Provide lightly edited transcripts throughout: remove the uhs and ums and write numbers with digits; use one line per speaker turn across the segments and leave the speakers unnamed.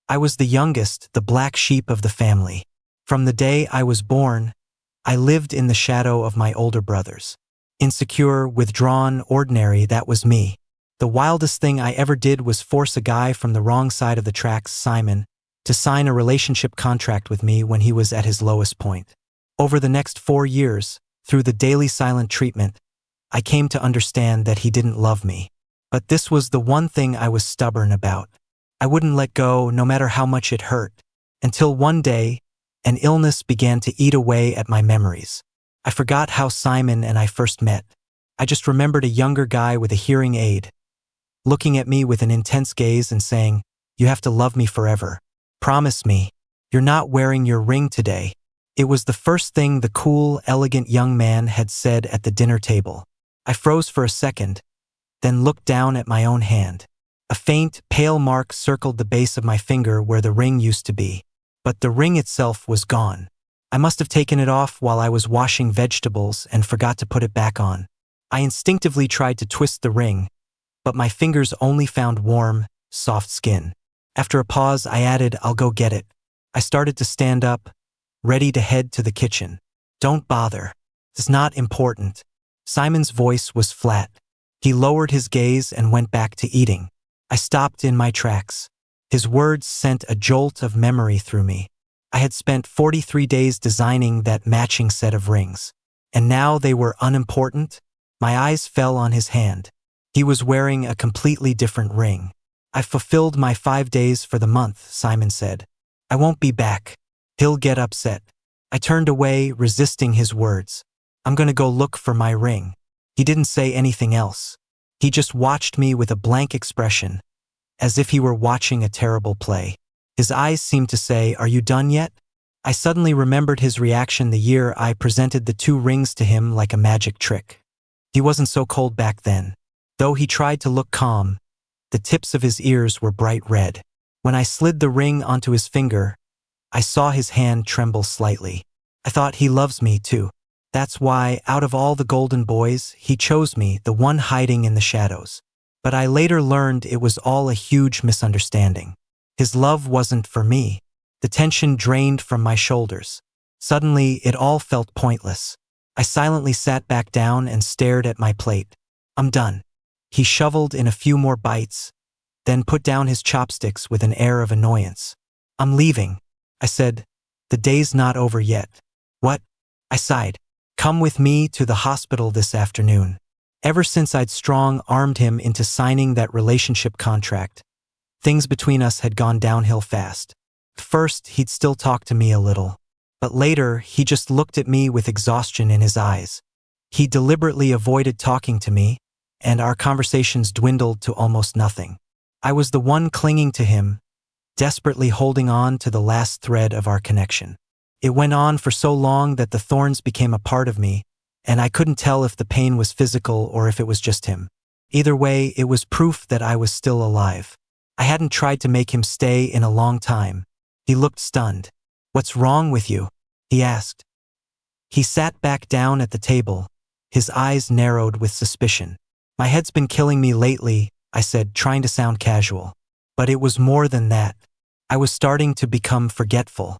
I was the youngest, the black sheep of the family. From the day I was born, I lived in the shadow of my older brothers. Insecure, withdrawn, ordinary, that was me. The wildest thing I ever did was force a guy from the wrong side of the tracks, Simon, to sign a relationship contract with me when he was at his lowest point. Over the next 4 years, through the daily silent treatment, I came to understand that he didn't love me. But this was the one thing I was stubborn about. I wouldn't let go, no matter how much it hurt, until one day, an illness began to eat away at my memories. I forgot how Simon and I first met. I just remembered a younger guy with a hearing aid, looking at me with an intense gaze and saying, "You have to love me forever. Promise me. You're not wearing your ring today." It was the first thing the cool, elegant young man had said at the dinner table. I froze for a second, then looked down at my own hand. A faint, pale mark circled the base of my finger where the ring used to be. But the ring itself was gone. I must have taken it off while I was washing vegetables and forgot to put it back on. I instinctively tried to twist the ring, but my fingers only found warm, soft skin. After a pause, I added, "I'll go get it." I started to stand up, ready to head to the kitchen. "Don't bother. It's not important." Simon's voice was flat. He lowered his gaze and went back to eating. I stopped in my tracks. His words sent a jolt of memory through me. I had spent 43 days designing that matching set of rings, and now they were unimportant. My eyes fell on his hand. He was wearing a completely different ring. "I fulfilled my 5 days for the month," Simon said. "I won't be back. He'll get upset." I turned away, resisting his words. "I'm gonna go look for my ring." He didn't say anything else. He just watched me with a blank expression, as if he were watching a terrible play. His eyes seemed to say, "Are you done yet?" I suddenly remembered his reaction the year I presented the 2 rings to him like a magic trick. He wasn't so cold back then. Though he tried to look calm, the tips of his ears were bright red. When I slid the ring onto his finger, I saw his hand tremble slightly. I thought, he loves me too. That's why, out of all the golden boys, he chose me, the one hiding in the shadows. But I later learned it was all a huge misunderstanding. His love wasn't for me. The tension drained from my shoulders. Suddenly, it all felt pointless. I silently sat back down and stared at my plate. "I'm done." He shoveled in a few more bites, then put down his chopsticks with an air of annoyance. "I'm leaving," I said. "The day's not over yet." "What?" I sighed. "Come with me to the hospital this afternoon." Ever since I'd strong-armed him into signing that relationship contract, things between us had gone downhill fast. First, he'd still talk to me a little, but later, he just looked at me with exhaustion in his eyes. He deliberately avoided talking to me, and our conversations dwindled to almost nothing. I was the one clinging to him, desperately holding on to the last thread of our connection. It went on for so long that the thorns became a part of me, and I couldn't tell if the pain was physical or if it was just him. Either way, it was proof that I was still alive. I hadn't tried to make him stay in a long time. He looked stunned. "What's wrong with you?" he asked. He sat back down at the table, his eyes narrowed with suspicion. "My head's been killing me lately," I said, trying to sound casual. But it was more than that. I was starting to become forgetful.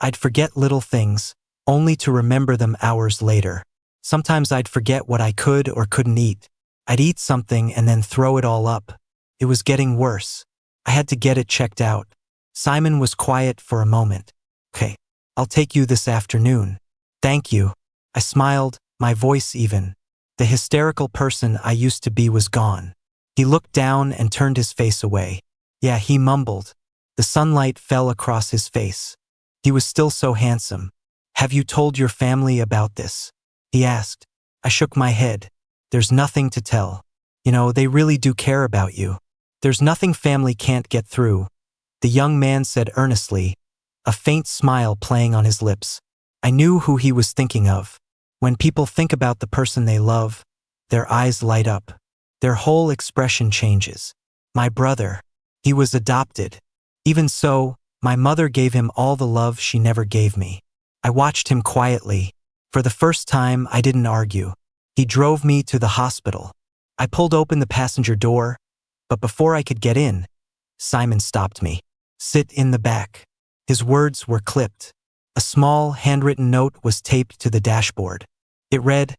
I'd forget little things, only to remember them hours later. Sometimes I'd forget what I could or couldn't eat. I'd eat something and then throw it all up. It was getting worse. I had to get it checked out. Simon was quiet for a moment. "Okay, I'll take you this afternoon." "Thank you." I smiled, my voice even. The hysterical person I used to be was gone. He looked down and turned his face away. "Yeah," he mumbled. The sunlight fell across his face. He was still so handsome. "Have you told your family about this?" he asked. I shook my head. "There's nothing to tell. You know, they really do care about you. There's nothing family can't get through," the young man said earnestly, a faint smile playing on his lips. I knew who he was thinking of. When people think about the person they love, their eyes light up. Their whole expression changes. My brother. He was adopted. Even so, my mother gave him all the love she never gave me. I watched him quietly. For the first time, I didn't argue. He drove me to the hospital. I pulled open the passenger door, but before I could get in, Simon stopped me. Sit in the back. His words were clipped. A small, handwritten note was taped to the dashboard. It read,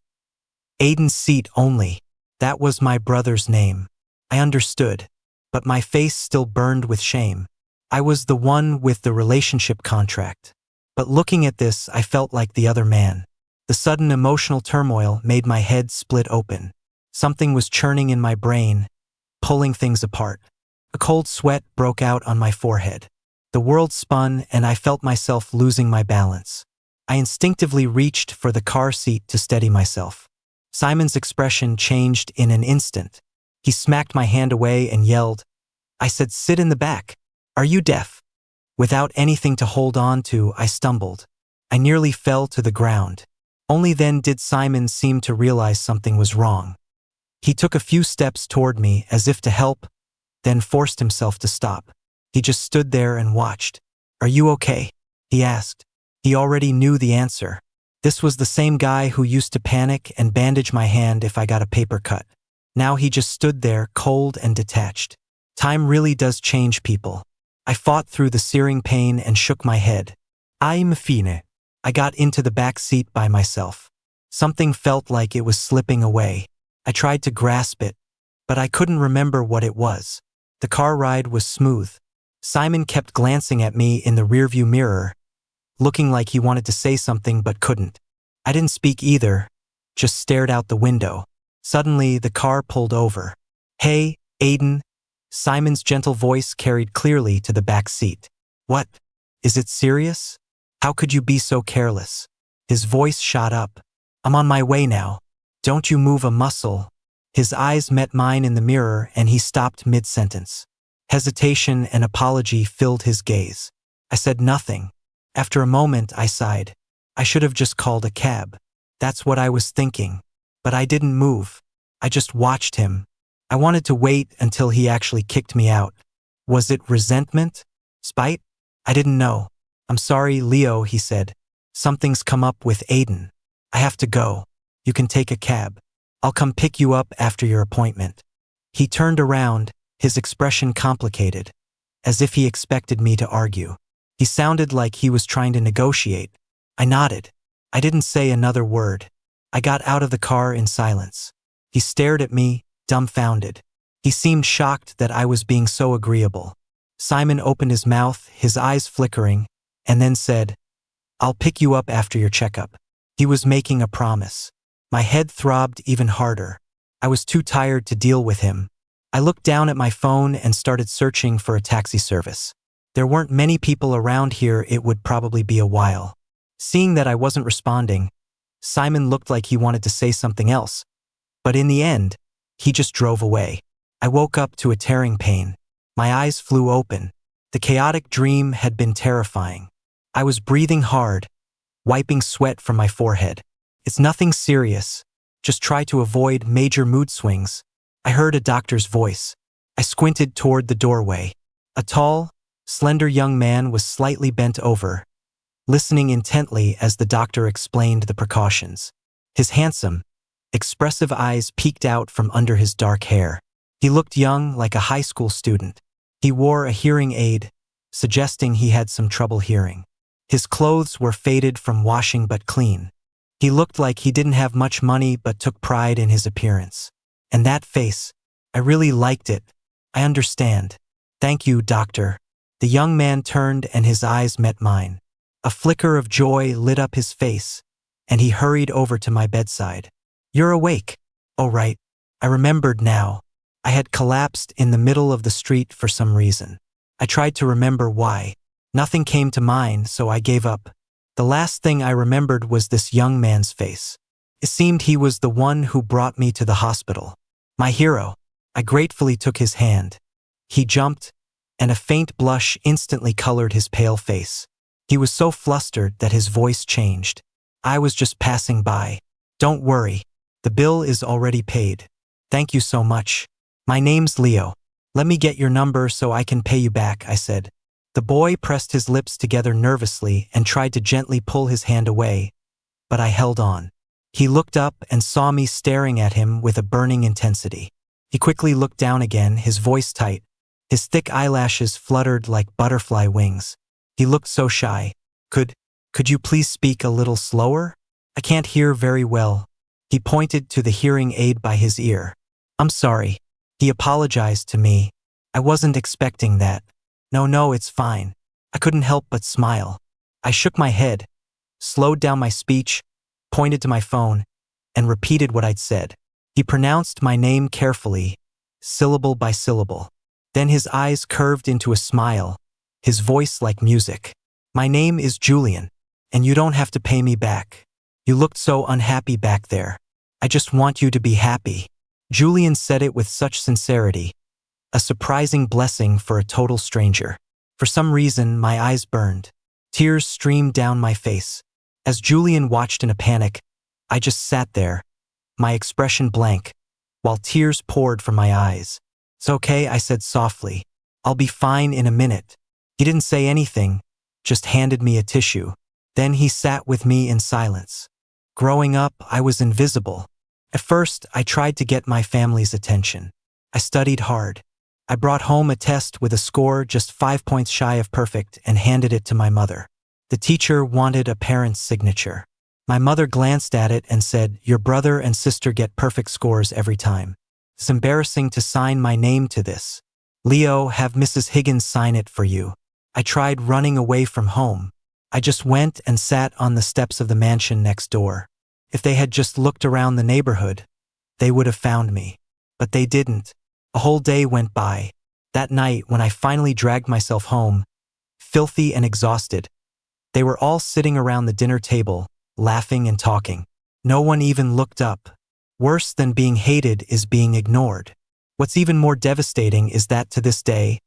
Aiden's seat only. That was my brother's name. I understood, but my face still burned with shame. I was the one with the relationship contract. But looking at this, I felt like the other man. The sudden emotional turmoil made my head split open. Something was churning in my brain, pulling things apart. A cold sweat broke out on my forehead. The world spun and I felt myself losing my balance. I instinctively reached for the car seat to steady myself. Simon's expression changed in an instant. He smacked my hand away and yelled, I said, sit in the back. Are you deaf? Without anything to hold on to, I stumbled. I nearly fell to the ground. Only then did Simon seem to realize something was wrong. He took a few steps toward me as if to help, then forced himself to stop. He just stood there and watched. Are you okay? He asked. He already knew the answer. This was the same guy who used to panic and bandage my hand if I got a paper cut. Now he just stood there, cold and detached. Time really does change people. I fought through the searing pain and shook my head. I'm fine. I got into the back seat by myself. Something felt like it was slipping away. I tried to grasp it, but I couldn't remember what it was. The car ride was smooth. Simon kept glancing at me in the rearview mirror, looking like he wanted to say something but couldn't. I didn't speak either, just stared out the window. Suddenly, the car pulled over. Hey, Aiden. Simon's gentle voice carried clearly to the back seat. What? Is it serious? How could you be so careless? His voice shot up. I'm on my way now. Don't you move a muscle. His eyes met mine in the mirror and he stopped mid-sentence. Hesitation and apology filled his gaze. I said nothing. After a moment, I sighed. I should have just called a cab. That's what I was thinking. But I didn't move. I just watched him. I wanted to wait until he actually kicked me out. Was it resentment? Spite? I didn't know. I'm sorry, Leo, he said. Something's come up with Aiden. I have to go. You can take a cab. I'll come pick you up after your appointment. He turned around, his expression complicated, as if he expected me to argue. He sounded like he was trying to negotiate. I nodded. I didn't say another word. I got out of the car in silence. He stared at me, dumbfounded. He seemed shocked that I was being so agreeable. Simon opened his mouth, his eyes flickering, and then said, I'll pick you up after your checkup. He was making a promise. My head throbbed even harder. I was too tired to deal with him. I looked down at my phone and started searching for a taxi service. There weren't many people around here. It would probably be a while. Seeing that I wasn't responding, Simon looked like he wanted to say something else. But in the end, he just drove away. I woke up to a tearing pain. My eyes flew open. The chaotic dream had been terrifying. I was breathing hard, wiping sweat from my forehead. It's nothing serious. Just try to avoid major mood swings. I heard a doctor's voice. I squinted toward the doorway. A tall, slender young man was slightly bent over, listening intently as the doctor explained the precautions. His handsome, expressive eyes peeked out from under his dark hair. He looked young, like a high school student. He wore a hearing aid, suggesting he had some trouble hearing. His clothes were faded from washing but clean. He looked like he didn't have much money but took pride in his appearance. And that face, I really liked it. I understand. Thank you, doctor. The young man turned and his eyes met mine. A flicker of joy lit up his face, and he hurried over to my bedside. You're awake. Oh, right. I remembered now. I had collapsed in the middle of the street for some reason. I tried to remember why. Nothing came to mind, so I gave up. The last thing I remembered was this young man's face. It seemed he was the one who brought me to the hospital. My hero. I gratefully took his hand. He jumped, and a faint blush instantly colored his pale face. He was so flustered that his voice changed. I was just passing by. Don't worry. The bill is already paid. Thank you so much. My name's Leo. Let me get your number so I can pay you back, I said. The boy pressed his lips together nervously and tried to gently pull his hand away, but I held on. He looked up and saw me staring at him with a burning intensity. He quickly looked down again, his voice tight, His thick eyelashes fluttered like butterfly wings. He looked so shy. Could you please speak a little slower? I can't hear very well. He pointed to the hearing aid by his ear. I'm sorry. He apologized to me. I wasn't expecting that. No, it's fine. I couldn't help but smile. I shook my head, slowed down my speech, pointed to my phone, and repeated what I'd said. He pronounced my name carefully, syllable by syllable. Then his eyes curved into a smile, his voice like music. My name is Julian, and you don't have to pay me back. You looked so unhappy back there. I just want you to be happy. Julian said it with such sincerity, a surprising blessing for a total stranger. For some reason, my eyes burned. Tears streamed down my face. As Julian watched in a panic, I just sat there, my expression blank, while tears poured from my eyes. It's okay, I said softly. I'll be fine in a minute. He didn't say anything, just handed me a tissue. Then he sat with me in silence. Growing up, I was invisible. At first, I tried to get my family's attention. I studied hard. I brought home a test with a score just 5 points shy of perfect and handed it to my mother. The teacher wanted a parent's signature. My mother glanced at it and said, "Your brother and sister get perfect scores every time. It's embarrassing to sign my name to this. Leo, have Mrs. Higgins sign it for you." I tried running away from home. I just went and sat on the steps of the mansion next door. If they had just looked around the neighborhood, they would have found me. But they didn't. A whole day went by. That night, when I finally dragged myself home, filthy and exhausted, they were all sitting around the dinner table, laughing and talking. No one even looked up. Worse than being hated is being ignored. What's even more devastating is that to this day,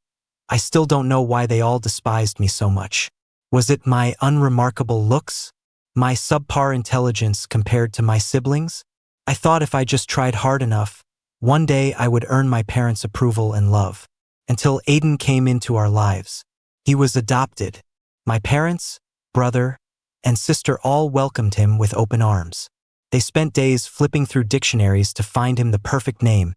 I still don't know why they all despised me so much. Was it my unremarkable looks? My subpar intelligence compared to my siblings? I thought if I just tried hard enough, one day I would earn my parents' approval and love. Until Aiden came into our lives. He was adopted. My parents, brother, and sister all welcomed him with open arms. They spent days flipping through dictionaries to find him the perfect name,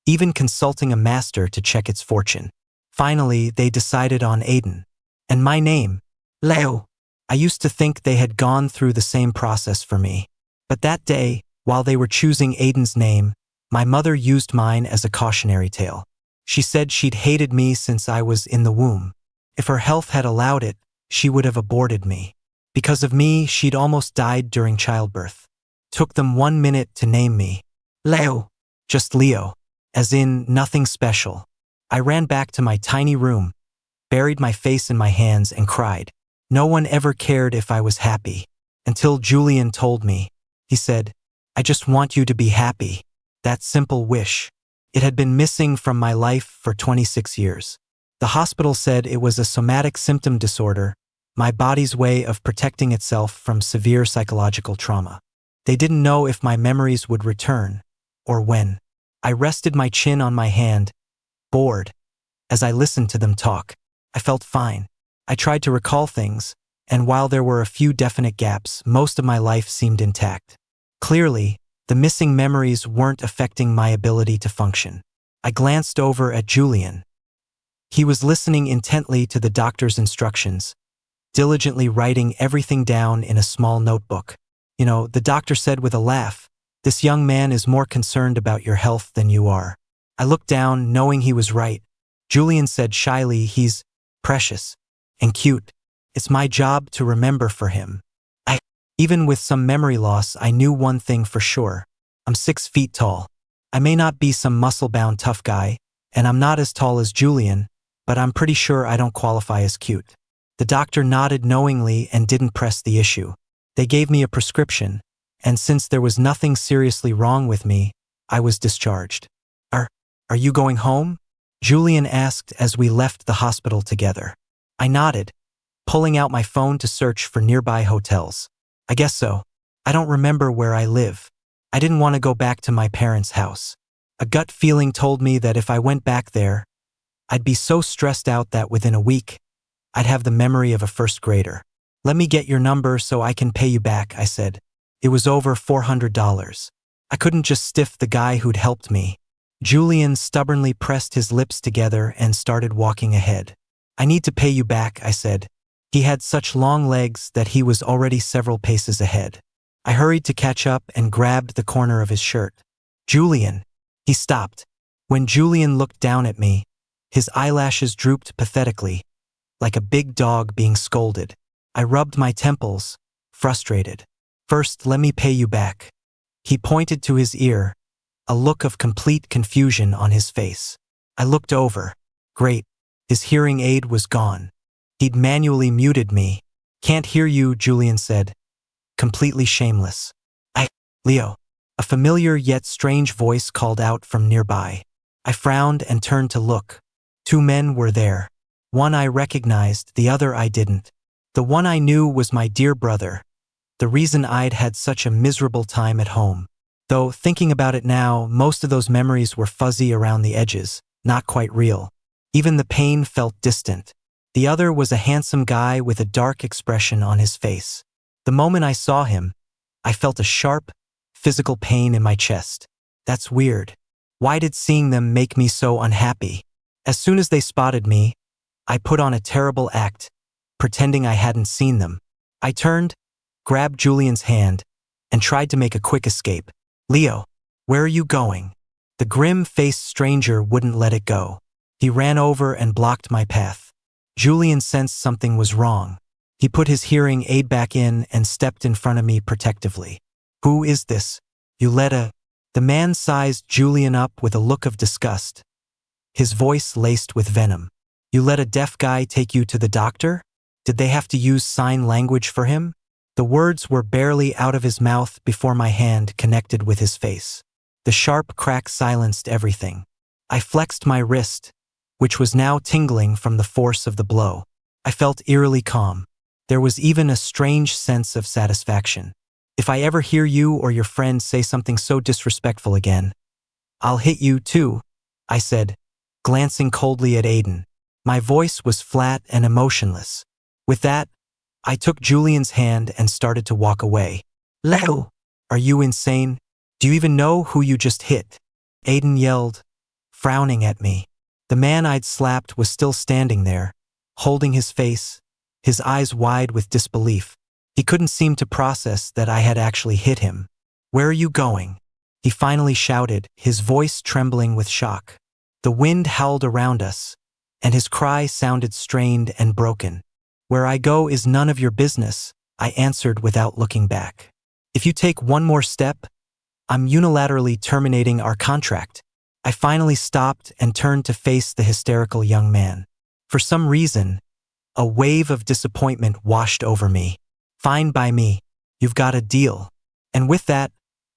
even consulting a master to check its fortune. Finally, they decided on Aiden. And my name, Leo. I used to think they had gone through the same process for me. But that day, while they were choosing Aiden's name, my mother used mine as a cautionary tale. She said she'd hated me since I was in the womb. If her health had allowed it, she would have aborted me. Because of me, she'd almost died during childbirth. Took them 1 minute to name me. Leo. Just Leo. As in, nothing special. I ran back to my tiny room, buried my face in my hands and cried. No one ever cared if I was happy. Until Julian told me. He said, "I just want you to be happy." That simple wish. It had been missing from my life for 26 years. The hospital said it was a somatic symptom disorder, my body's way of protecting itself from severe psychological trauma. They didn't know if my memories would return, or when. I rested my chin on my hand, bored. As I listened to them talk, I felt fine. I tried to recall things, and while there were a few definite gaps, most of my life seemed intact. Clearly, the missing memories weren't affecting my ability to function. I glanced over at Julian. He was listening intently to the doctor's instructions, diligently writing everything down in a small notebook. You know, the doctor said with a laugh, "This young man is more concerned about your health than you are." I looked down, knowing he was right. Julian said shyly, "He's precious and cute. It's my job to remember for him." Even with some memory loss, I knew one thing for sure. I'm 6 feet tall. I may not be some muscle-bound tough guy, and I'm not as tall as Julian, but I'm pretty sure I don't qualify as cute. The doctor nodded knowingly and didn't press the issue. They gave me a prescription, and since there was nothing seriously wrong with me, I was discharged. Are you going home?" Julian asked as we left the hospital together. I nodded, pulling out my phone to search for nearby hotels. I guess so. I don't remember where I live. I didn't want to go back to my parents' house. A gut feeling told me that if I went back there, I'd be so stressed out that within a week, I'd have the memory of a first grader. "Let me get your number so I can pay you back," I said. It was over $400. I couldn't just stiff the guy who'd helped me. Julian stubbornly pressed his lips together and started walking ahead. I need to pay you back, I said. He had such long legs that he was already several paces ahead. I hurried to catch up and grabbed the corner of his shirt. Julian. He stopped. When Julian looked down at me, his eyelashes drooped pathetically, like a big dog being scolded. I rubbed my temples, frustrated. First, let me pay you back. He pointed to his ear, a look of complete confusion on his face. I looked over. Great. His hearing aid was gone. He'd manually muted me. Can't hear you, Julian said, completely shameless. Leo. A familiar yet strange voice called out from nearby. I frowned and turned to look. Two men were there. One I recognized, the other I didn't. The one I knew was my dear brother, the reason I'd had such a miserable time at home. Though, thinking about it now, most of those memories were fuzzy around the edges, not quite real. Even the pain felt distant. The other was a handsome guy with a dark expression on his face. The moment I saw him, I felt a sharp, physical pain in my chest. That's weird. Why did seeing them make me so unhappy? As soon as they spotted me, I put on a terrible act, pretending I hadn't seen them. I turned, grabbed Julian's hand, and tried to make a quick escape. Leo, where are you going? The grim-faced stranger wouldn't let it go. He ran over and blocked my path. Julian sensed something was wrong. He put his hearing aid back in and stepped in front of me protectively. Who is this? You let a... The man sized Julian up with a look of disgust, his voice laced with venom. You let a deaf guy take you to the doctor? Did they have to use sign language for him? The words were barely out of his mouth before my hand connected with his face. The sharp crack silenced everything. I flexed my wrist, which was now tingling from the force of the blow. I felt eerily calm. There was even a strange sense of satisfaction. If I ever hear you or your friend say something so disrespectful again, I'll hit you too, I said, glancing coldly at Aiden. My voice was flat and emotionless. With that, I took Julian's hand and started to walk away. Leo, are you insane? Do you even know who you just hit? Aiden yelled, frowning at me. The man I'd slapped was still standing there, holding his face, his eyes wide with disbelief. He couldn't seem to process that I had actually hit him. Where are you going? He finally shouted, his voice trembling with shock. The wind howled around us, and his cry sounded strained and broken. Where I go is none of your business, I answered without looking back. If you take one more step, I'm unilaterally terminating our contract. I finally stopped and turned to face the hysterical young man. For some reason, a wave of disappointment washed over me. Fine by me. You've got a deal. And with that,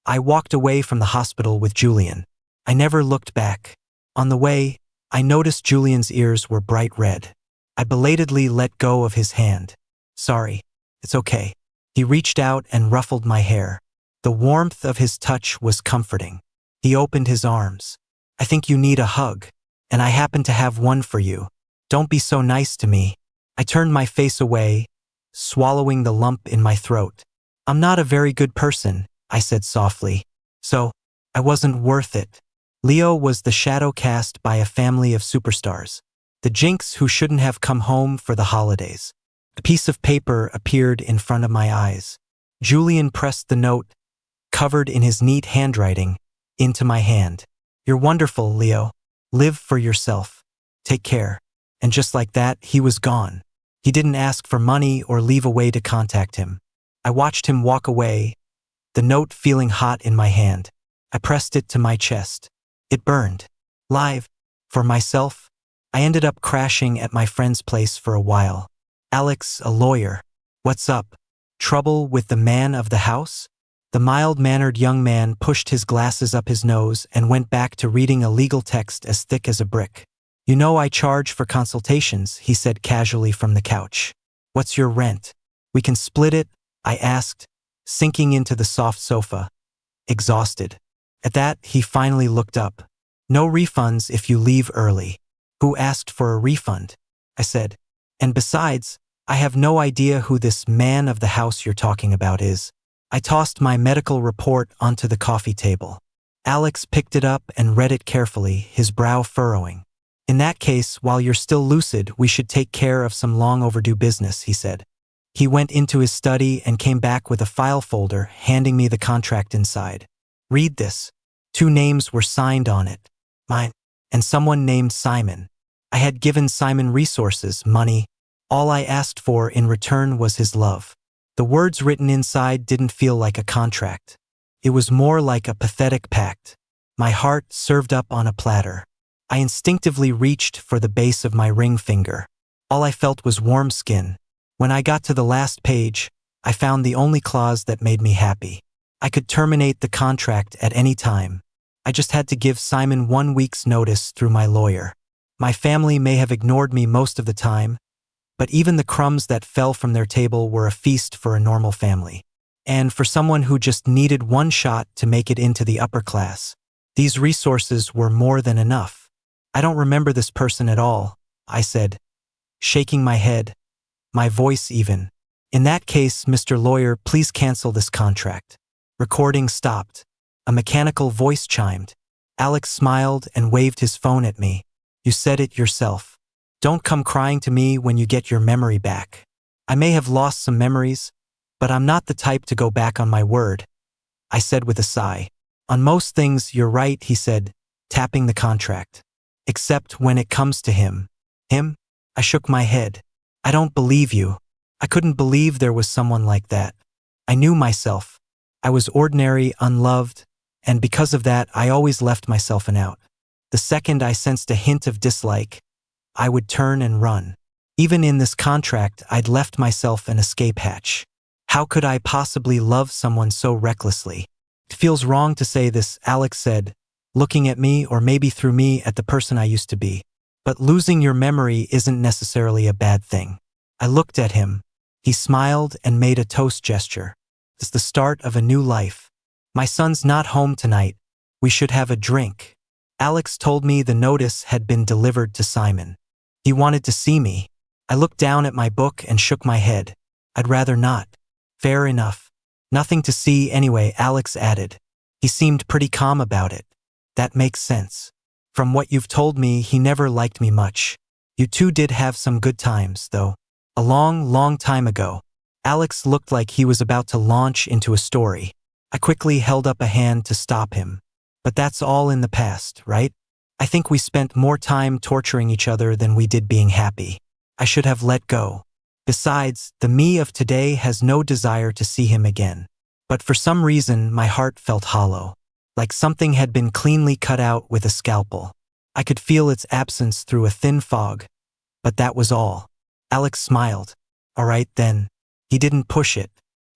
I walked away from the hospital with Julian. I never looked back. On the way, I noticed Julian's ears were bright red. I belatedly let go of his hand. Sorry, it's okay. He reached out and ruffled my hair. The warmth of his touch was comforting. He opened his arms. I think you need a hug, and I happen to have one for you. Don't be so nice to me. I turned my face away, swallowing the lump in my throat. I'm not a very good person, I said softly. So, I wasn't worth it. Leo was the shadow cast by a family of superstars. The jinx who shouldn't have come home for the holidays. A piece of paper appeared in front of my eyes. Julian pressed the note, covered in his neat handwriting, into my hand. You're wonderful, Leo. Live for yourself. Take care. And just like that, he was gone. He didn't ask for money or leave a way to contact him. I watched him walk away, the note feeling hot in my hand. I pressed it to my chest. It burned. Live. For myself, I ended up crashing at my friend's place for a while. Alex, a lawyer. What's up? Trouble with the man of the house? The mild-mannered young man pushed his glasses up his nose and went back to reading a legal text as thick as a brick. You know I charge for consultations, he said casually from the couch. What's your rent? We can split it, I asked, sinking into the soft sofa, exhausted. At that, he finally looked up. No refunds if you leave early. Who asked for a refund? I said. And besides, I have no idea who this man of the house you're talking about is. I tossed my medical report onto the coffee table. Alex picked it up and read it carefully, his brow furrowing. In that case, while you're still lucid, we should take care of some long overdue business, he said. He went into his study and came back with a file folder, handing me the contract inside. Read this. 2 names were signed on it. Mine and someone named Simon. I had given Simon resources, money. All I asked for in return was his love. The words written inside didn't feel like a contract. It was more like a pathetic pact. My heart served up on a platter. I instinctively reached for the base of my ring finger. All I felt was warm skin. When I got to the last page, I found the only clause that made me happy. I could terminate the contract at any time. I just had to give Simon 1 week's notice through my lawyer. My family may have ignored me most of the time, but even the crumbs that fell from their table were a feast for a normal family. And for someone who just needed one shot to make it into the upper class, these resources were more than enough. I don't remember this person at all, I said, shaking my head, my voice even. In that case, Mr. Lawyer, please cancel this contract. Recording stopped. A mechanical voice chimed. Alex smiled and waved his phone at me. You said it yourself. Don't come crying to me when you get your memory back. I may have lost some memories, but I'm not the type to go back on my word, I said with a sigh. On most things, you're right, he said, tapping the contract. Except when it comes to him. Him? I shook my head. I don't believe you. I couldn't believe there was someone like that. I knew myself. I was ordinary, unloved, and because of that, I always left myself an out. The second I sensed a hint of dislike, I would turn and run. Even in this contract, I'd left myself an escape hatch. How could I possibly love someone so recklessly? It feels wrong to say this, Alex said, looking at me or maybe through me at the person I used to be. But losing your memory isn't necessarily a bad thing. I looked at him. He smiled and made a toast gesture. It's the start of a new life. My son's not home tonight. We should have a drink. Alex told me the notice had been delivered to Simon. He wanted to see me. I looked down at my book and shook my head. I'd rather not. Fair enough. Nothing to see anyway, Alex added. He seemed pretty calm about it. That makes sense. From what you've told me, he never liked me much. You two did have some good times, though. A long, long time ago. Alex looked like he was about to launch into a story. I quickly held up a hand to stop him. But that's all in the past, right? I think we spent more time torturing each other than we did being happy. I should have let go. Besides, the me of today has no desire to see him again. But for some reason, my heart felt hollow. Like something had been cleanly cut out with a scalpel. I could feel its absence through a thin fog. But that was all. Alex smiled. All right, then. He didn't push it.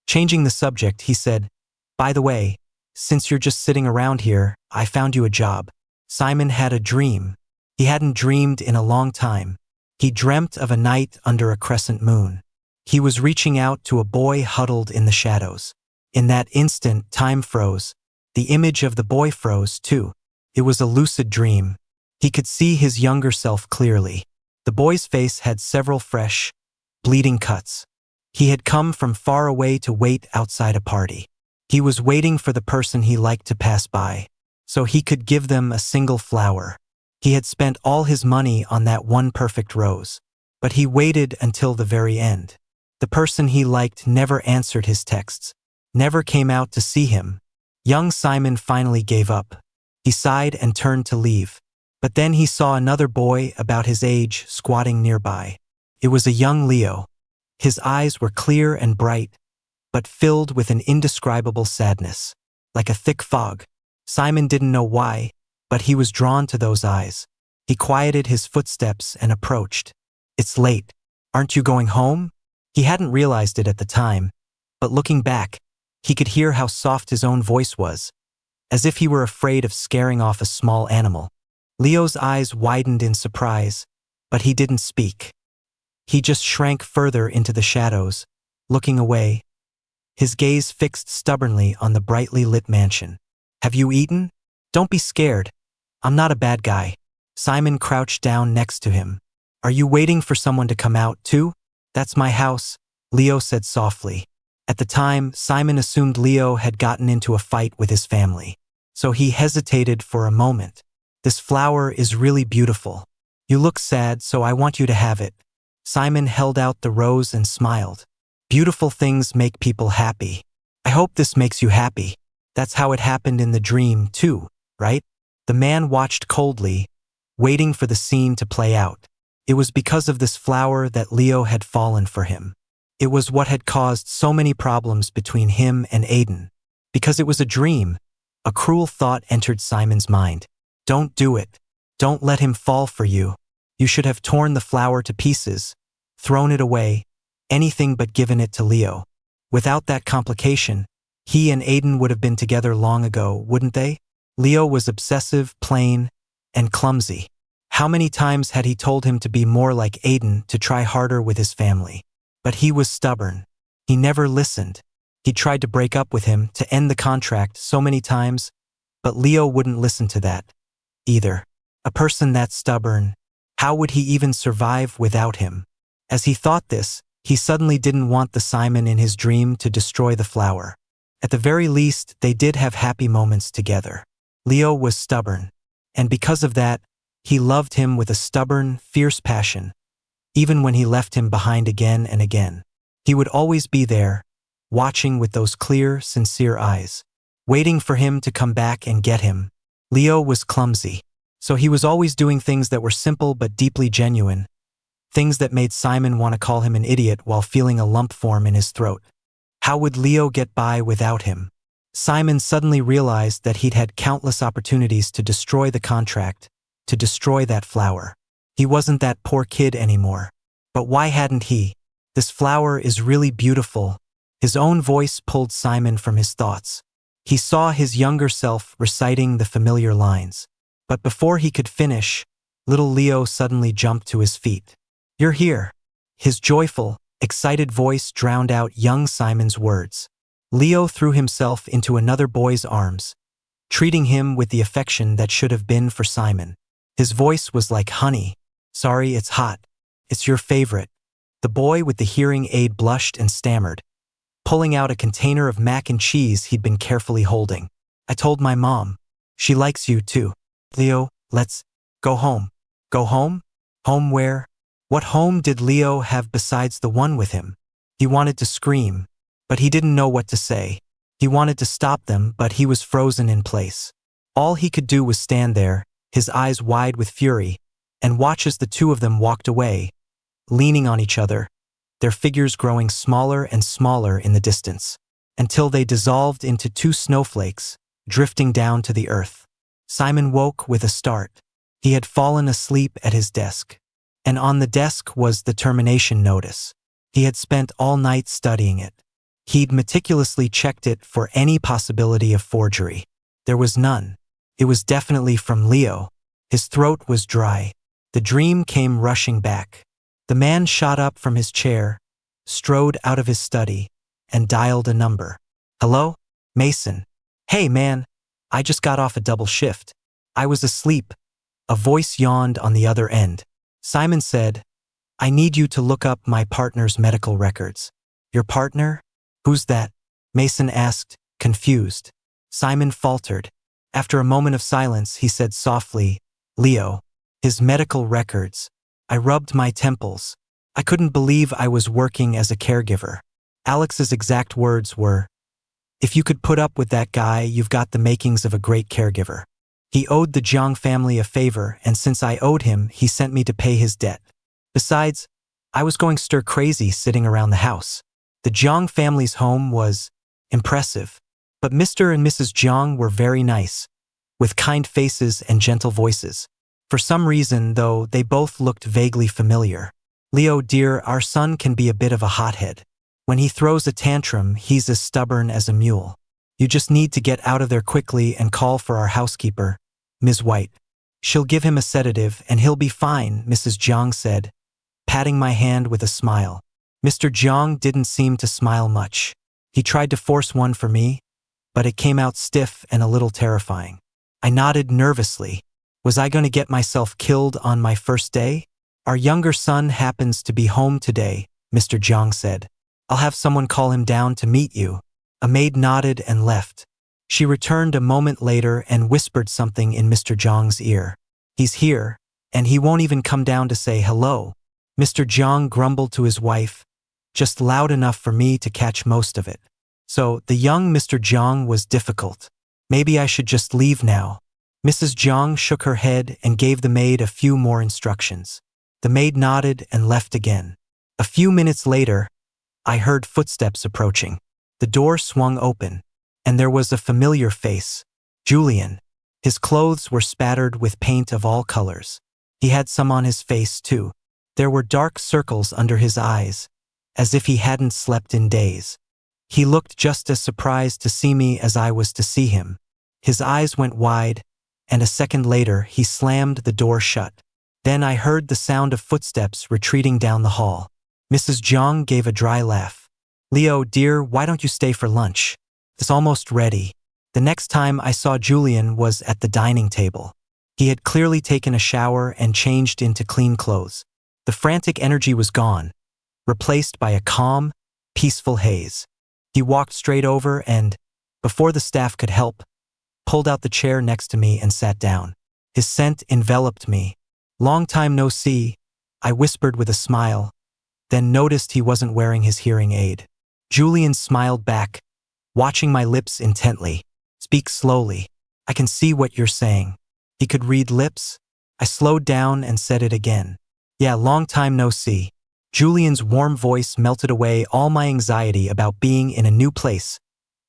Changing the subject, he said, by the way, since you're just sitting around here, I found you a job. Simon had a dream. He hadn't dreamed in a long time. He dreamt of a night under a crescent moon. He was reaching out to a boy huddled in the shadows. In that instant, time froze. The image of the boy froze, too. It was a lucid dream. He could see his younger self clearly. The boy's face had several fresh, bleeding cuts. He had come from far away to wait outside a party. He was waiting for the person he liked to pass by, so he could give them a single flower. He had spent all his money on that one perfect rose, but he waited until the very end. The person he liked never answered his texts, never came out to see him. Young Simon finally gave up. He sighed and turned to leave. But then he saw another boy about his age squatting nearby. It was a young Leo. His eyes were clear and bright, but filled with an indescribable sadness, like a thick fog. Simon didn't know why, but he was drawn to those eyes. He quieted his footsteps and approached. It's late. Aren't you going home? He hadn't realized it at the time, but looking back, he could hear how soft his own voice was, as if he were afraid of scaring off a small animal. Leo's eyes widened in surprise, but he didn't speak. He just shrank further into the shadows, looking away, his gaze fixed stubbornly on the brightly lit mansion. Have you eaten? Don't be scared. I'm not a bad guy. Simon crouched down next to him. Are you waiting for someone to come out, too? That's my house, Leo said softly. At the time, Simon assumed Leo had gotten into a fight with his family. So he hesitated for a moment. This flower is really beautiful. You look sad, so I want you to have it. Simon held out the rose and smiled. Beautiful things make people happy. I hope this makes you happy. That's how it happened in the dream, too, right? The man watched coldly, waiting for the scene to play out. It was because of this flower that Leo had fallen for him. It was what had caused so many problems between him and Aiden. Because it was a dream, a cruel thought entered Simon's mind. Don't do it. Don't let him fall for you. You should have torn the flower to pieces, thrown it away, anything but given it to Leo. Without that complication, he and Aiden would have been together long ago, wouldn't they? Leo was obsessive, plain, and clumsy. How many times had he told him to be more like Aiden, to try harder with his family? But he was stubborn. He never listened. He tried to break up with him, to end the contract so many times, but Leo wouldn't listen to that either. A person that stubborn, how would he even survive without him? As he thought this, he suddenly didn't want the Simon in his dream to destroy the flower. At the very least, they did have happy moments together. Leo was stubborn, and because of that, he loved him with a stubborn, fierce passion. Even when he left him behind again and again, he would always be there, watching with those clear, sincere eyes, waiting for him to come back and get him. Leo was clumsy, so he was always doing things that were simple but deeply genuine, things that made Simon want to call him an idiot while feeling a lump form in his throat. How would Leo get by without him? Simon suddenly realized that he'd had countless opportunities to destroy the contract, to destroy that flower. He wasn't that poor kid anymore. But why hadn't he? This flower is really beautiful. His own voice pulled Simon from his thoughts. He saw his younger self reciting the familiar lines. But before he could finish, little Leo suddenly jumped to his feet. You're here. His joyful, excited voice drowned out young Simon's words. Leo threw himself into another boy's arms, treating him with the affection that should have been for Simon. His voice was like honey. Sorry, it's hot. It's your favorite. The boy with the hearing aid blushed and stammered, pulling out a container of mac and cheese he'd been carefully holding. I told my mom. She likes you too. Leo, let's go home. Go home? Home where? What home did Leo have besides the one with him? He wanted to scream, but he didn't know what to say. He wanted to stop them, but he was frozen in place. All he could do was stand there, his eyes wide with fury, and watch as the two of them walked away, leaning on each other, their figures growing smaller and smaller in the distance, until they dissolved into two snowflakes, drifting down to the earth. Simon woke with a start. He had fallen asleep at his desk, and on the desk was the termination notice. He had spent all night studying it. He'd meticulously checked it for any possibility of forgery. There was none. It was definitely from Leo. His throat was dry. The dream came rushing back. The man shot up from his chair, strode out of his study, and dialed a number. Hello? Mason. Hey man, I just got off a double shift. I was asleep. A voice yawned on the other end. Simon said, I need you to look up my partner's medical records. Your partner? Who's that? Mason asked, confused. Simon faltered. After a moment of silence, he said softly, Leo. His medical records. I rubbed my temples. I couldn't believe I was working as a caregiver. Alex's exact words were, if you could put up with that guy, you've got the makings of a great caregiver. He owed the Jang family a favor, and since I owed him, he sent me to pay his debt. Besides, I was going stir-crazy sitting around the house. The Jang family's home was impressive, but Mr. and Mrs. Jang were very nice, with kind faces and gentle voices. For some reason, though, they both looked vaguely familiar. Leo, dear, our son can be a bit of a hothead. When he throws a tantrum, he's as stubborn as a mule. You just need to get out of there quickly and call for our housekeeper, Ms. White. She'll give him a sedative and he'll be fine, Mrs. Jang said, patting my hand with a smile. Mr. Jang didn't seem to smile much. He tried to force one for me, but it came out stiff and a little terrifying. I nodded nervously. Was I going to get myself killed on my first day? Our younger son happens to be home today, Mr. Jang said. I'll have someone call him down to meet you. A maid nodded and left. She returned a moment later and whispered something in Mr. Jiang's ear. He's here, and he won't even come down to say hello. Mr. Jiang grumbled to his wife, just loud enough for me to catch most of it. So, the young Mr. Jiang was difficult. Maybe I should just leave now. Mrs. Jiang shook her head and gave the maid a few more instructions. The maid nodded and left again. A few minutes later, I heard footsteps approaching. The door swung open, and there was a familiar face, Julian. His clothes were spattered with paint of all colors. He had some on his face too. There were dark circles under his eyes, as if he hadn't slept in days. He looked just as surprised to see me as I was to see him. His eyes went wide, and a second later he slammed the door shut. Then I heard the sound of footsteps retreating down the hall. Mrs. Jiang gave a dry laugh. Leo, dear, why don't you stay for lunch? It's almost ready. The next time I saw Julian was at the dining table. He had clearly taken a shower and changed into clean clothes. The frantic energy was gone, replaced by a calm, peaceful haze. He walked straight over and, before the staff could help, pulled out the chair next to me and sat down. His scent enveloped me. Long time no see, I whispered with a smile, then noticed he wasn't wearing his hearing aid. Julian smiled back, watching my lips intently. Speak slowly. I can see what you're saying. He could read lips. I slowed down and said it again. Yeah, long time no see. Julian's warm voice melted away all my anxiety about being in a new place,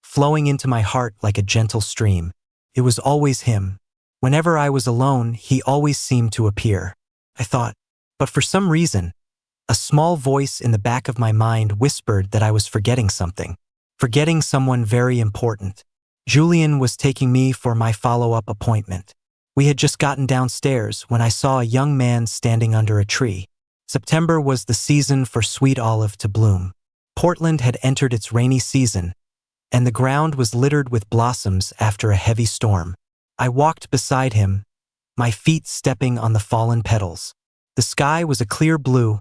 flowing into my heart like a gentle stream. It was always him. Whenever I was alone, he always seemed to appear. I thought, but for some reason, a small voice in the back of my mind whispered that I was forgetting something. Forgetting someone very important. Julian was taking me for my follow-up appointment. We had just gotten downstairs when I saw a young man standing under a tree. September was the season for sweet olive to bloom. Portland had entered its rainy season, and the ground was littered with blossoms after a heavy storm. I walked beside him, my feet stepping on the fallen petals. The sky was a clear blue,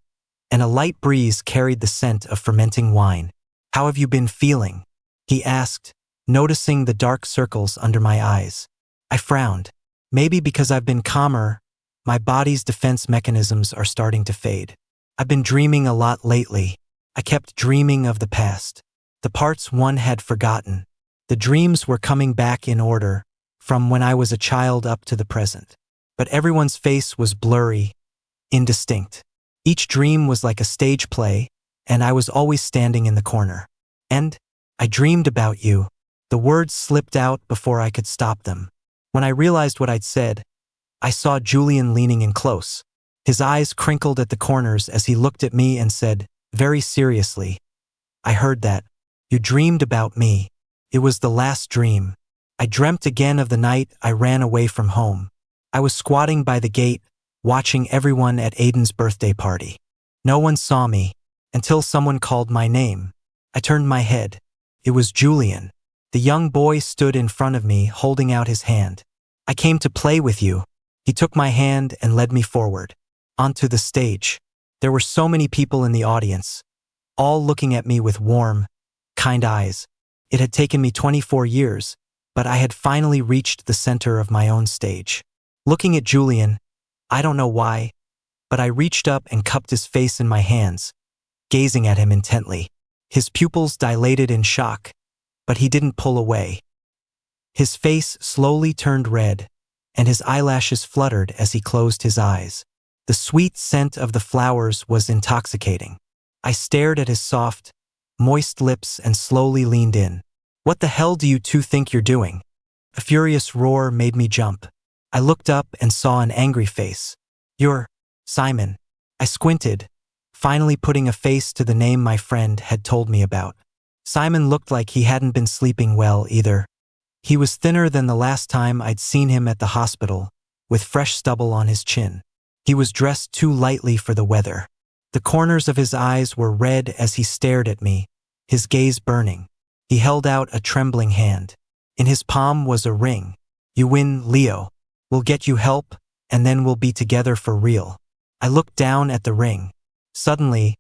and a light breeze carried the scent of fermenting wine. How have you been feeling? He asked, noticing the dark circles under my eyes. I frowned. Maybe because I've been calmer, my body's defense mechanisms are starting to fade. I've been dreaming a lot lately. I kept dreaming of the past, the parts one had forgotten. The dreams were coming back in order, from when I was a child up to the present. But everyone's face was blurry, indistinct. Each dream was like a stage play, and I was always standing in the corner. And I dreamed about you. The words slipped out before I could stop them. When I realized what I'd said, I saw Julian leaning in close. His eyes crinkled at the corners as he looked at me and said, very seriously, I heard that. You dreamed about me. It was the last dream. I dreamt again of the night I ran away from home. I was squatting by the gate, watching everyone at Aiden's birthday party. No one saw me, until someone called my name. I turned my head. It was Julian. The young boy stood in front of me, holding out his hand. I came to play with you. He took my hand and led me forward, onto the stage. There were so many people in the audience, all looking at me with warm, kind eyes. It had taken me 24 years, but I had finally reached the center of my own stage. Looking at Julian, I don't know why, but I reached up and cupped his face in my hands, gazing at him intently. His pupils dilated in shock, but he didn't pull away. His face slowly turned red, and his eyelashes fluttered as he closed his eyes. The sweet scent of the flowers was intoxicating. I stared at his soft, moist lips and slowly leaned in. What the hell do you two think you're doing? A furious roar made me jump. I looked up and saw an angry face. You're Simon. I squinted, finally putting a face to the name my friend had told me about. Simon looked like he hadn't been sleeping well either. He was thinner than the last time I'd seen him at the hospital, with fresh stubble on his chin. He was dressed too lightly for the weather. The corners of his eyes were red as he stared at me, his gaze burning. He held out a trembling hand. In his palm was a ring. You win, Leo. We'll get you help, and then we'll be together for real. I looked down at the ring. Suddenly,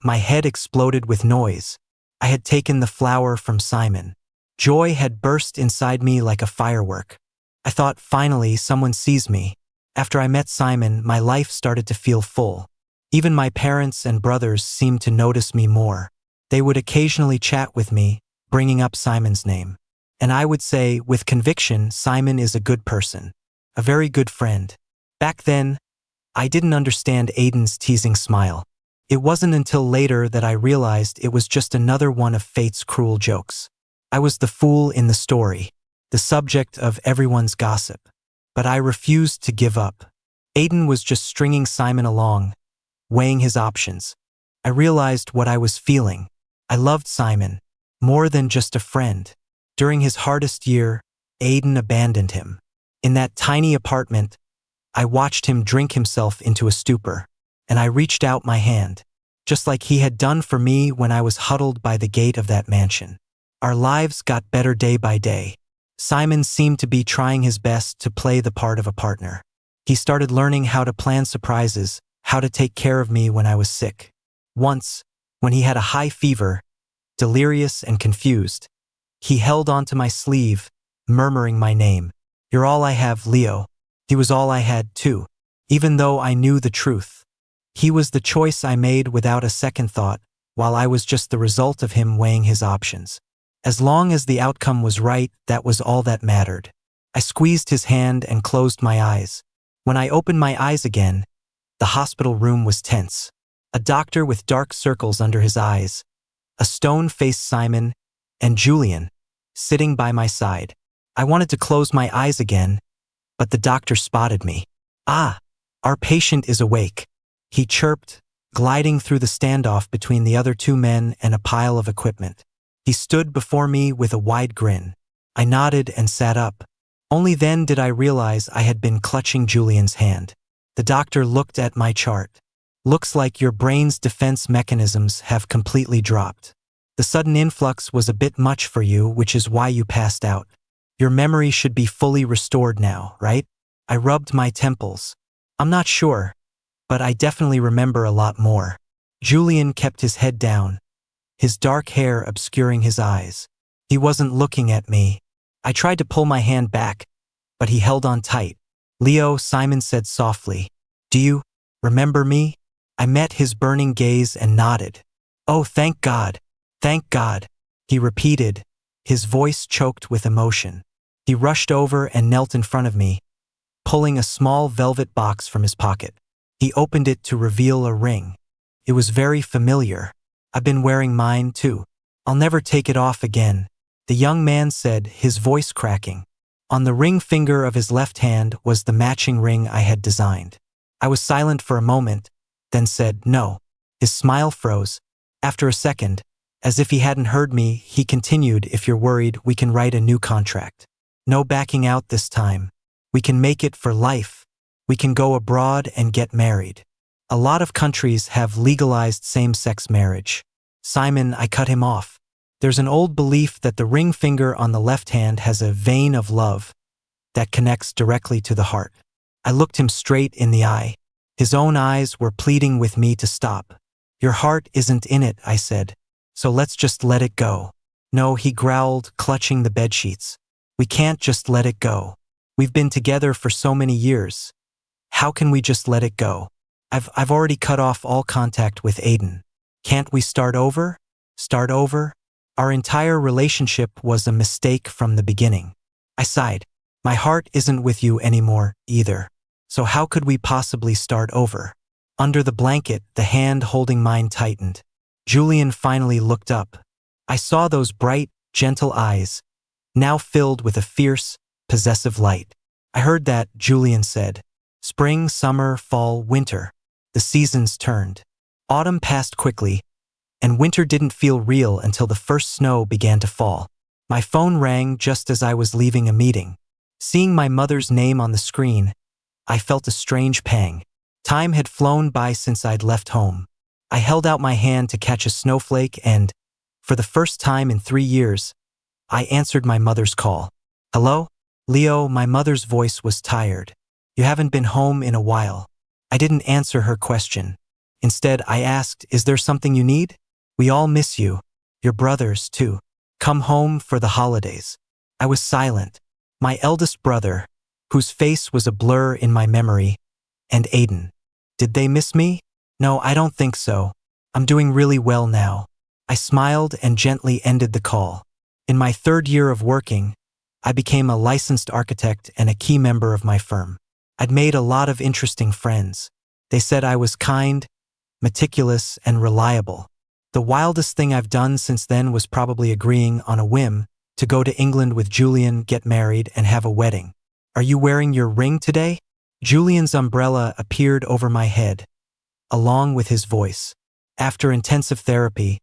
my head exploded with noise. I had taken the flower from Simon. Joy had burst inside me like a firework. I thought, finally, someone sees me. After I met Simon, my life started to feel full. Even my parents and brothers seemed to notice me more. They would occasionally chat with me, bringing up Simon's name. And I would say, with conviction, Simon is a good person. A very good friend. Back then, I didn't understand Aiden's teasing smile. It wasn't until later that I realized it was just another one of fate's cruel jokes. I was the fool in the story, the subject of everyone's gossip. But I refused to give up. Aiden was just stringing Simon along, weighing his options. I realized what I was feeling. I loved Simon, more than just a friend. During his hardest year, Aiden abandoned him. In that tiny apartment, I watched him drink himself into a stupor, and I reached out my hand, just like he had done for me when I was huddled by the gate of that mansion. Our lives got better day by day. Simon seemed to be trying his best to play the part of a partner. He started learning how to plan surprises, how to take care of me when I was sick. Once, when he had a high fever, delirious and confused, he held onto my sleeve, murmuring my name. "You're all I have, Leo." He was all I had, too, even though I knew the truth. He was the choice I made without a second thought, while I was just the result of him weighing his options. As long as the outcome was right, that was all that mattered. I squeezed his hand and closed my eyes. When I opened my eyes again, the hospital room was tense. A doctor with dark circles under his eyes, a stone-faced Simon, and Julian, sitting by my side. I wanted to close my eyes again, but the doctor spotted me. "Ah, our patient is awake," he chirped, gliding through the standoff between the other two men and a pile of equipment. He stood before me with a wide grin. I nodded and sat up. Only then did I realize I had been clutching Julian's hand. The doctor looked at my chart. "Looks like your brain's defense mechanisms have completely dropped. The sudden influx was a bit much for you, which is why you passed out. Your memory should be fully restored now, right?" I rubbed my temples. "I'm not sure, but I definitely remember a lot more." Julian kept his head down, his dark hair obscuring his eyes. He wasn't looking at me. I tried to pull my hand back, but he held on tight. "Leo," Simon said softly, "do you remember me?" I met his burning gaze and nodded. "Oh, thank God, he repeated, his voice choked with emotion. He rushed over and knelt in front of me, pulling a small velvet box from his pocket. He opened it to reveal a ring. It was very familiar. "I've been wearing mine, too. I'll never take it off again," the young man said, his voice cracking. On the ring finger of his left hand was the matching ring I had designed. I was silent for a moment, then said, "No." His smile froze. After a second, as if he hadn't heard me, he continued, "If you're worried, we can write a new contract. No backing out this time. We can make it for life. We can go abroad and get married. A lot of countries have legalized same-sex marriage." "Simon," I cut him off. "There's an old belief that the ring finger on the left hand has a vein of love that connects directly to the heart." I looked him straight in the eye. His own eyes were pleading with me to stop. "Your heart isn't in it," I said, "so let's just let it go." "No," he growled, clutching the bedsheets. "We can't just let it go. We've been together for so many years. How can we just let it go? I've already cut off all contact with Aiden. Can't we start over? Start over? Our entire relationship was a mistake from the beginning." I sighed. "My heart isn't with you anymore, either. So how could we possibly start over?" Under the blanket, the hand holding mine tightened. Julian finally looked up. I saw those bright, gentle eyes, now filled with a fierce, possessive light. "I heard that," Julian said. "Spring, summer, fall, winter. The seasons turned. Autumn passed quickly, and winter didn't feel real until the first snow began to fall." My phone rang just as I was leaving a meeting. Seeing my mother's name on the screen, I felt a strange pang. Time had flown by since I'd left home. I held out my hand to catch a snowflake and, for the first time in 3 years, I answered my mother's call. "Hello? Leo," my mother's voice was tired. "You haven't been home in a while." I didn't answer her question. Instead, I asked, "Is there something you need? We all miss you. Your brothers, too." Come home for the holidays. I was silent. My eldest brother, whose face was a blur in my memory, and Aiden. Did they miss me? No, I don't think so. I'm doing really well now. I smiled and gently ended the call. In my 3rd year of working, I became a licensed architect and a key member of my firm. I'd made a lot of interesting friends. They said I was kind, meticulous, and reliable. The wildest thing I've done since then was probably agreeing on a whim to go to England with Julian, get married, and have a wedding. Are you wearing your ring today? Julian's umbrella appeared over my head, along with his voice. After intensive therapy,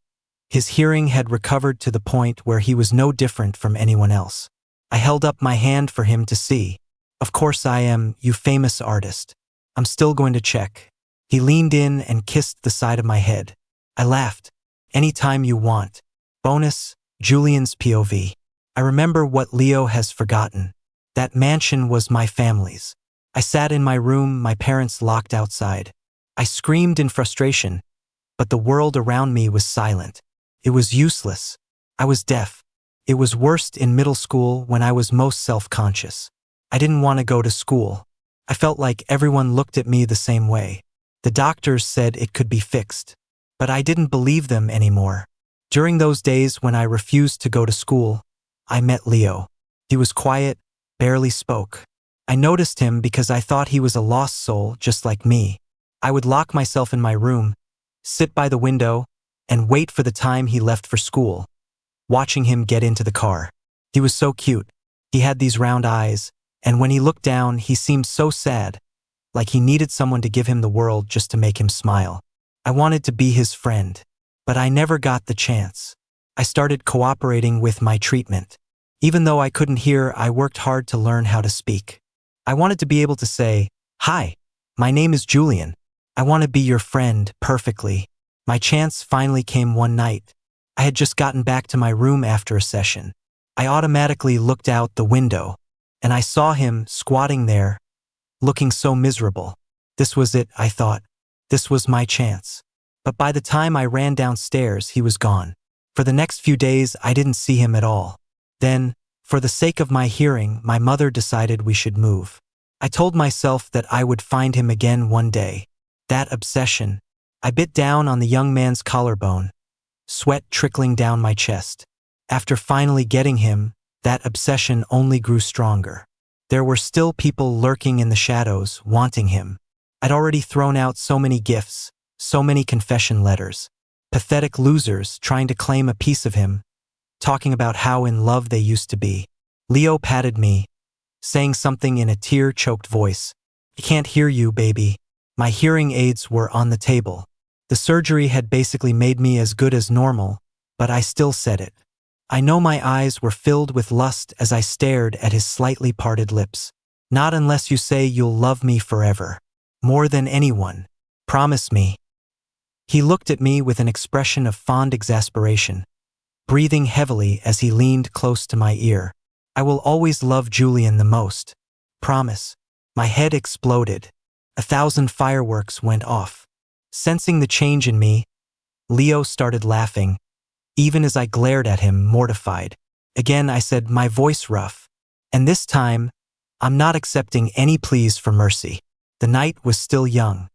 his hearing had recovered to the point where he was no different from anyone else. I held up my hand for him to see. Of course I am, you famous artist. I'm still going to check. He leaned in and kissed the side of my head. I laughed. Anytime you want. Bonus, Julian's POV. I remember what Leo has forgotten. That mansion was my family's. I sat in my room, my parents locked outside. I screamed in frustration, but the world around me was silent. It was useless. I was deaf. It was worst in middle school when I was most self-conscious. I didn't want to go to school. I felt like everyone looked at me the same way. The doctors said it could be fixed, but I didn't believe them anymore. During those days when I refused to go to school, I met Leo. He was quiet, barely spoke. I noticed him because I thought he was a lost soul just like me. I would lock myself in my room, sit by the window, and wait for the time he left for school, watching him get into the car. He was so cute. He had these round eyes, and when he looked down, he seemed so sad, like he needed someone to give him the world just to make him smile. I wanted to be his friend, but I never got the chance. I started cooperating with my treatment. Even though I couldn't hear, I worked hard to learn how to speak. I wanted to be able to say, "Hi, my name is Julian. I want to be your friend," perfectly. My chance finally came one night. I had just gotten back to my room after a session. I automatically looked out the window, and I saw him squatting there, looking so miserable. This was it, I thought. This was my chance. But by the time I ran downstairs, he was gone. For the next few days, I didn't see him at all. Then, for the sake of my hearing, my mother decided we should move. I told myself that I would find him again one day. That obsession. I bit down on the young man's collarbone, sweat trickling down my chest. After finally getting him, that obsession only grew stronger. There were still people lurking in the shadows, wanting him. I'd already thrown out so many gifts, so many confession letters. Pathetic losers trying to claim a piece of him, talking about how in love they used to be. Leo patted me, saying something in a tear-choked voice. "I can't hear you, baby." My hearing aids were on the table. The surgery had basically made me as good as normal, but I still said it. I know my eyes were filled with lust as I stared at his slightly parted lips. "Not unless you say you'll love me forever. More than anyone. Promise me." He looked at me with an expression of fond exasperation, breathing heavily as he leaned close to my ear. "I will always love Julian the most. Promise." My head exploded. 1,000 fireworks went off. Sensing the change in me, Leo started laughing, even as I glared at him, mortified. Again, I said, my voice rough. "And this time, I'm not accepting any pleas for mercy." The night was still young.